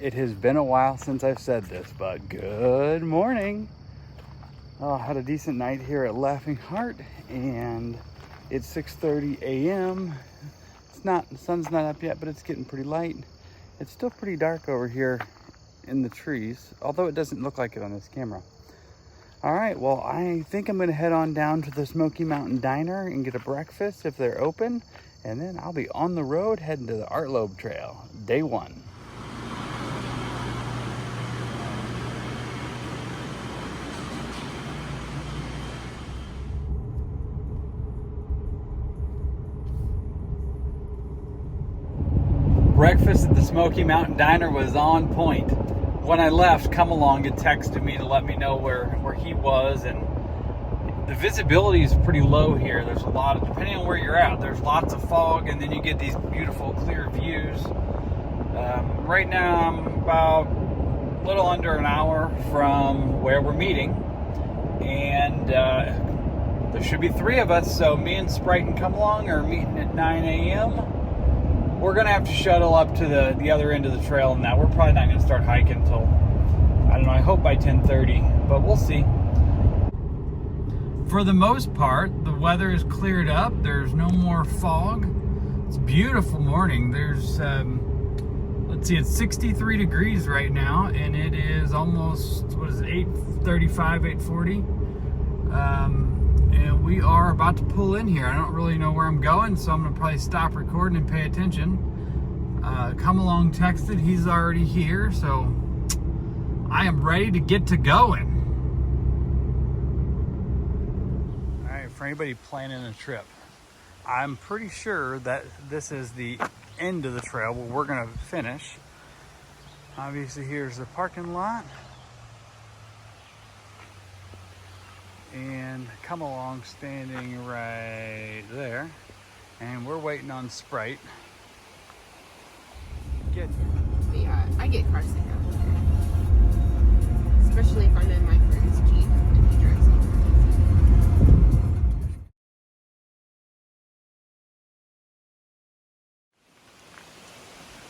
It has been a while since I've said this, but good morning. I had a decent night here at Laughing Heart, and it's 6:30 a.m. The sun's not up yet, but it's getting pretty light. It's still pretty dark over here in the trees, although it doesn't look like it on this camera. All right, well, I think I'm gonna head on down to the Smoky Mountain Diner and get a breakfast if they're open, and then I'll be on the road heading to the Art Loeb Trail, day one. Breakfast at the Smoky Mountain Diner was on point. When I left, Come Along had texted me to let me know where he was, and the visibility is pretty low here. There's a lot of, depending on where you're at, there's lots of fog, and then you get these beautiful clear views. Right now I'm about a little under an hour from where we're meeting, and there should be 3 of us, so me and Sprite and Come Along are meeting at 9 a.m. We're gonna have to shuttle up to the other end of the trail, and that we're probably not gonna start hiking until, I don't know, I hope by 10:30, but we'll see. For the most part, the weather is cleared up. There's no more fog. It's a beautiful morning. There's, let's see, it's 63 degrees right now, and it is almost, what is it, 8:35, 8:40. And we are about to pull in here. I don't really know where I'm going, so I'm gonna probably stop recording and pay attention. Come Along texted, he's already here, so I am ready to get to going. All right, for anybody planning a trip, I'm pretty sure that this is the end of the trail where we're gonna finish. Obviously, here's the parking lot. And Come Along standing right there, and we're waiting on Sprite. Yeah, I get car sick out here, especially if I'm in my friend's Jeep and he drives me.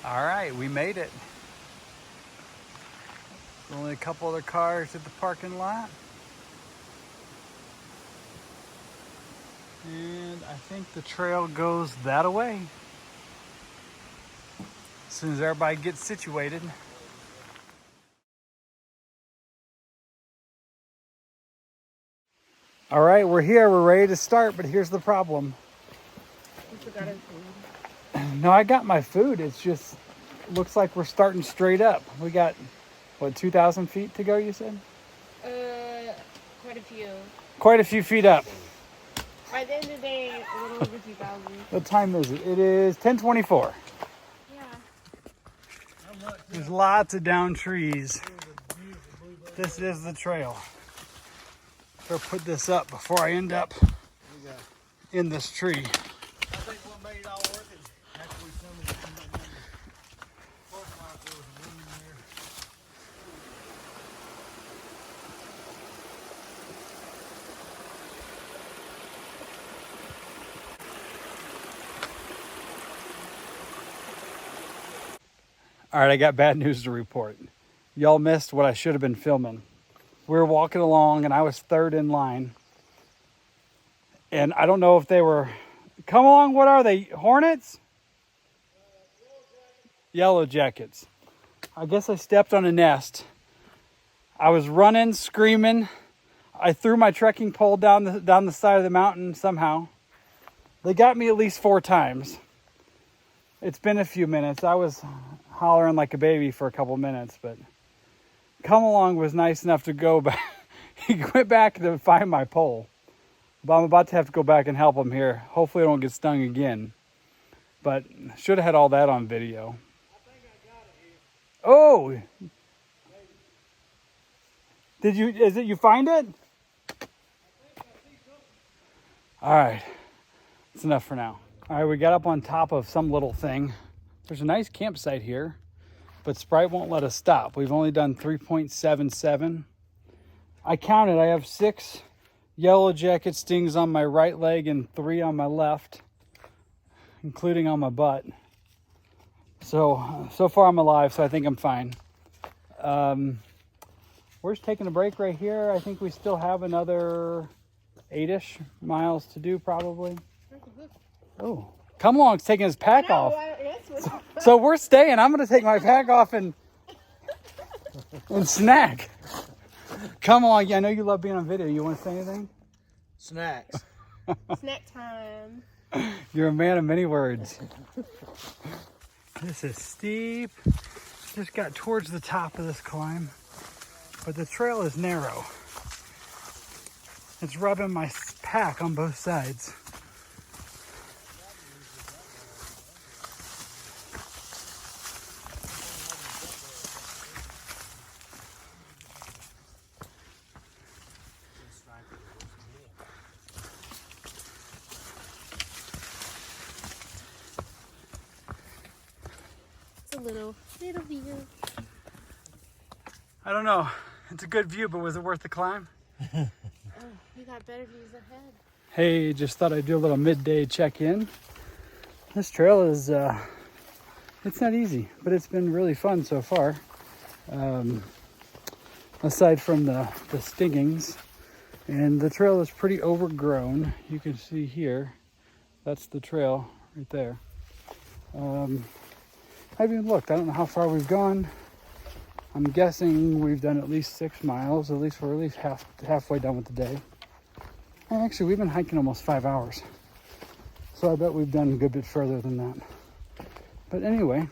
All right, we made it. Only a couple other cars at the parking lot. And I think the trail goes that way. As soon as everybody gets situated. All right, we're here, we're ready to start, but here's the problem. You forgot his food. No, I got my food. It's just, looks like we're starting straight up. We got, what, 2,000 feet to go, you said? Quite a few. Quite a few feet up. By the end of the day, a little over 2,000. What time is it? It is 10:24. Yeah. There's lots of down trees. This is the trail. Better put this up before I end up in this tree. I think what made it all worth it after we come in the parking lot, there was a woman there. All right, I got bad news to report. Y'all missed what I should have been filming. We were walking along, and I was third in line. And I don't know if they were... Come along, what are they? Hornets? Yellow jackets. I guess I stepped on a nest. I was running, screaming. I threw my trekking pole down the side of the mountain somehow. They got me at least 4 times. It's been a few minutes. I was hollering like a baby for a couple minutes, but Come Along was nice enough to go back. He went back to find my pole. But I'm about to have to go back and help him here. Hopefully I don't get stung again. But should have had all that on video. I think I got it here. Oh! Did you, is it, you find it? All right, that's enough for now. All right, we got up on top of some little thing. There's a nice campsite here, but Sprite won't let us stop. We've only done 3.77. I counted, I have 6 yellow jacket stings on my right leg and 3 on my left, including on my butt. So far I'm alive, so I think I'm fine. We're just taking a break right here. I think we still have another 8-ish miles to do probably. Oh, come along, it's taking his pack off. So we're staying. I'm gonna take my pack off and snack. Come along. Yeah, I know you love being on video. You want to say anything? Snacks. Snack time. You're a man of many words. This is steep. Just got towards the top of this climb, but the trail is narrow. It's rubbing my pack on both sides. It's a little view. I don't know. It's a good view, but was it worth the climb? Oh, you got better views ahead. Hey, just thought I'd do a little midday check-in. This trail is, it's not easy, but it's been really fun so far. Aside from the stingings, and the trail is pretty overgrown. You can see here, that's the trail right there. I haven't even looked. I don't know how far we've gone. I'm guessing we've done at least 6 miles. At least we're at least halfway done with the day. And actually, we've been hiking almost 5 hours. So I bet we've done a good bit further than that. But anyway,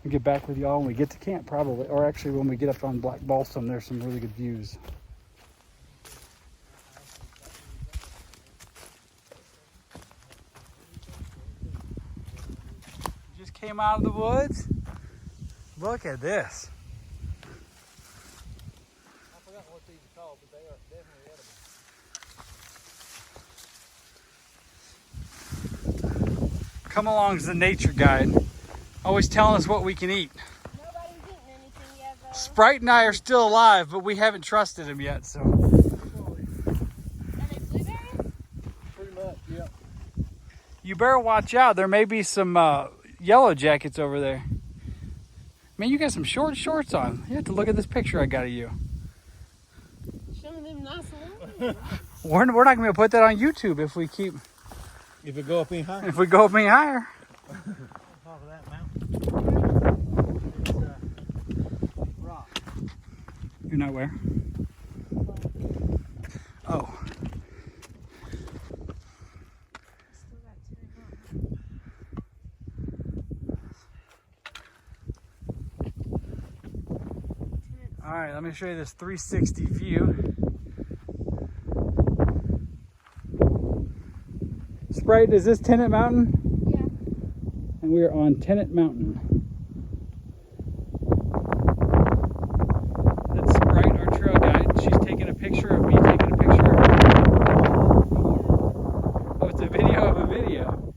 we'll get back with y'all when we get to camp probably. Or actually when we get up on Black Balsam, there's some really good views. Just came out of the woods. Look at this. I forgot what these are called, but they are definitely edible. Come along as the nature guide. Always telling us what we can eat. Nobody's eaten anything yet, though. Sprite and I are still alive, but we haven't trusted him yet, so. Are they blueberries? Pretty much, yeah. You better watch out. There may be some yellow jackets over there. Man, you got some short shorts on. You have to look at this picture I got of you. Showing them nice and We're not going to put that on YouTube if we keep, If it go up any higher. if we go up any higher. On top of that mountain. It's rock. You're not where? Oh. still got 2.5. All right, let me show you this 360 view. Sprite, is this Tennant Mountain? Yeah. And we are on Tennant Mountain. That's Sprite, our trail guide. She's taking a picture of me taking a picture of her. Oh, it's a video of a video.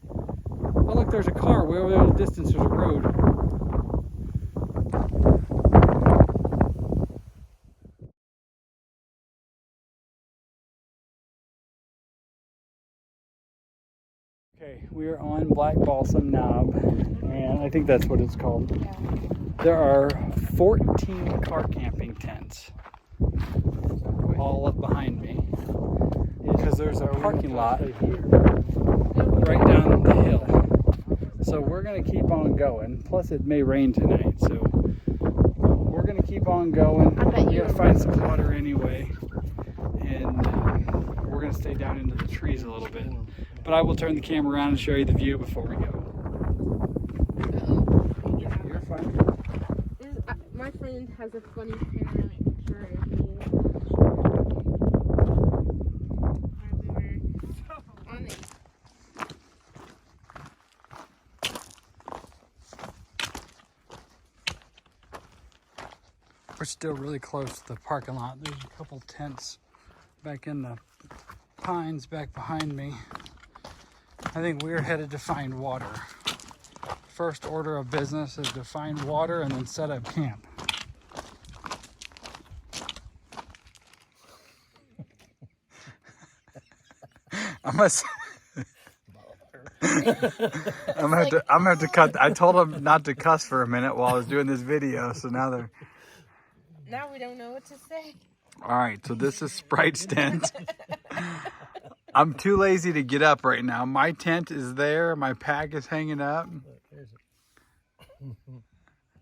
Oh, look, there's a car. Way over there in the distance, there's a road. Okay, we are on Black Balsam Knob, and I think that's what it's called. Yeah. There are 14 car camping tents all up behind me because there's a parking lot right down the hill. So we're going to keep on going. Plus it may rain tonight, so we're going to keep on going. I bet We you got to find some water anyway, and we're going to stay down into the trees a little bit. But I will turn the camera around and show you the view before we go. You're fine. My friend has a funny panoramic picture of me. On it. We're still really close to the parking lot. There's a couple tents back in the pines back behind me. I think we're headed to find water. First order of business is to find water and then set up camp. I must I'm gonna have to cut. I told them not to cuss for a minute while I was doing this video, so now they're. Now we don't know what to say. All right, so this is Sprite's tent. I'm too lazy to get up right now. My tent is there. My pack is hanging up.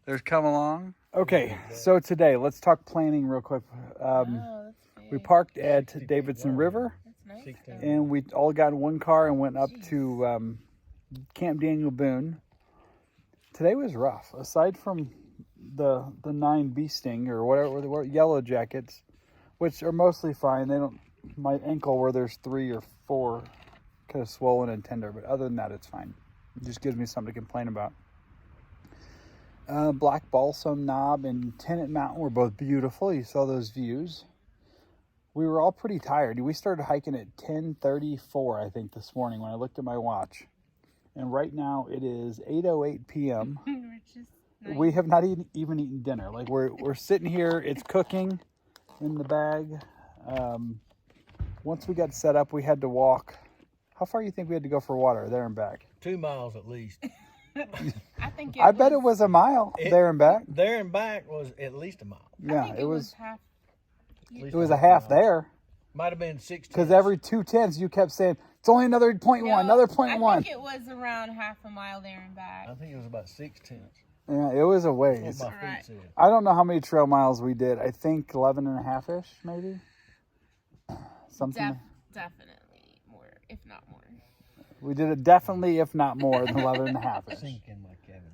There's Come Along. Okay, so today, let's talk planning real quick. We parked at Davidson River, That's nice. and we all got in one car and went up to Camp Daniel Boone. Today was rough. Aside from the 9 bee sting or whatever, the yellow jackets, which are mostly fine. They don't. My ankle where there's 3 or 4 kind of swollen and tender, but other than that, it's fine. It just gives me something to complain about. Black Balsam Knob and Tennant Mountain were both beautiful. You saw those views. We were all pretty tired. We started hiking at 10:34, I think, this morning when I looked at my watch. And right now it is 8:08 p.m. Which is nice. We have not even eaten dinner. Like we're sitting here. It's cooking in the bag. Once we got set up, we had to walk. How far do you think we had to go for water there and back? 2 miles at least. I bet it was a mile there and back. There and back was at least a mile. Yeah, it was. half. It was a half there. Might have been 6. Because every 2 tenths you kept saying it's only another 0.1, another 0.1. I think it was around half a mile there and back. I think it was about 6 tenths. Yeah, it was a ways. That's what my Right. feet said. I don't know how many trail miles we did. I think 11 and a half-ish, maybe. Something. Definitely more, if not more. We did it definitely, if not more, than 11 and a half-ish. Sink in my cabin.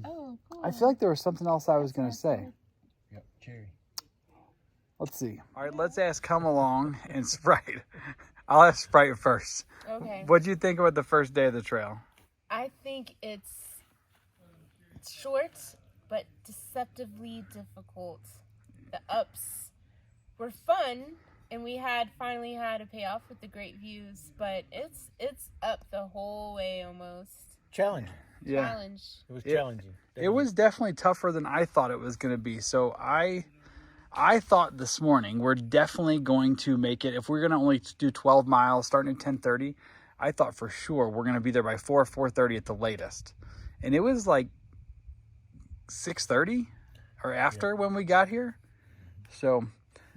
Oh, cool. I feel like there was something else I was going to say. Yep, cherry. Let's see. All right, let's ask Come Along and Sprite. I'll ask Sprite first. Okay. What'd you think about the first day of the trail? I think it's short, but deceptively difficult. The ups were fun, and we finally had a payoff with the great views, but it's up the whole way almost. Challenging. Yeah. Challenge. It was challenging. It was definitely tougher than I thought it was going to be. So I thought this morning we're definitely going to make it. If we're going to only do 12 miles starting at 10:30, I thought for sure we're going to be there by 4:30 at the latest. And it was like 6:30 or after when we got here. So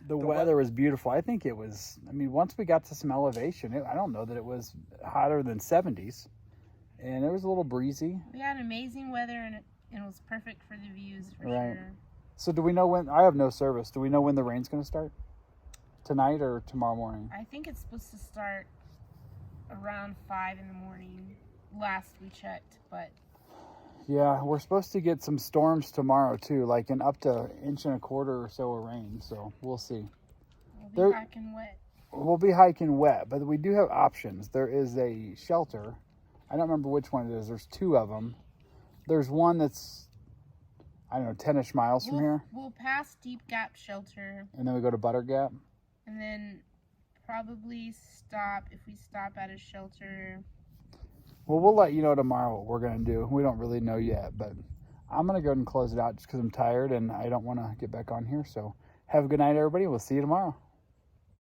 the weather was beautiful. I think it was, once we got to some elevation, I don't know that it was hotter than 70s. And it was a little breezy. We had amazing weather, and it was perfect for the views for Right. sure. So do we know when? I have no service. Do we know when the rain's going to start? Tonight or tomorrow morning? I think it's supposed to start around 5 in the morning. Last we checked, but Yeah, we're supposed to get some storms tomorrow too, like an up to 1.25 inches or so of rain. So we'll see. we'll be packing wet. We'll be hiking wet, but we do have options. There is a shelter. I don't remember which one it is. There's 2 of them. There's one that's, I don't know, 10-ish miles from here. We'll pass Deep Gap Shelter, And then we go to Butter Gap. and then probably stop, if we stop at a shelter. Well, we'll let you know tomorrow what we're going to do. We don't really know yet, but I'm going to go ahead and close it out just because I'm tired and I don't want to get back on here. So have a good night, everybody. We'll see you tomorrow.